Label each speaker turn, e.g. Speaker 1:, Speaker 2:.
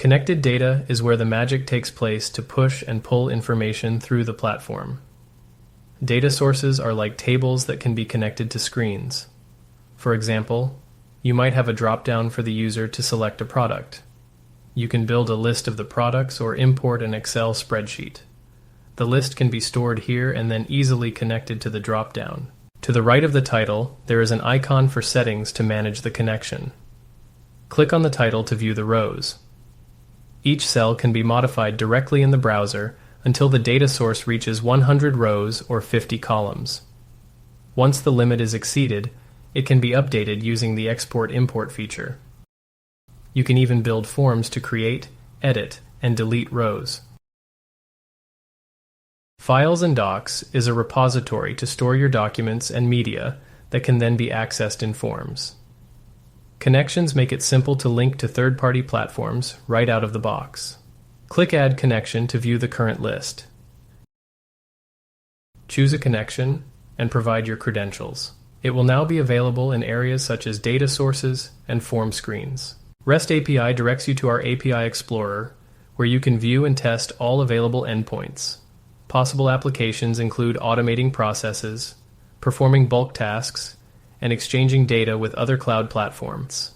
Speaker 1: Connected data is where the magic takes place to push and pull information through the platform. Data sources are like tables that can be connected to screens. For example, you might have a drop-down for the user to select a product. You can build a list of the products or import an Excel spreadsheet. The list can be stored here and then easily connected to the drop-down. To the right of the title, there is an icon for settings to manage the connection. Click on the title to view the rows. Each cell can be modified directly in the browser until the data source reaches 100 rows or 50 columns. Once the limit is exceeded, it can be updated using the export-import feature. You can even build forms to create, edit, and delete rows. Files and Docs is a repository to store your documents and media that can then be accessed in forms. Connections make it simple to link to third-party platforms right out of the box. Click Add Connection to view the current list. Choose a connection and provide your credentials. It will now be available in areas such as data sources and form screens. REST API directs you to our API Explorer, where you can view and test all available endpoints. Possible applications include automating processes, performing bulk tasks, and exchanging data with other cloud platforms.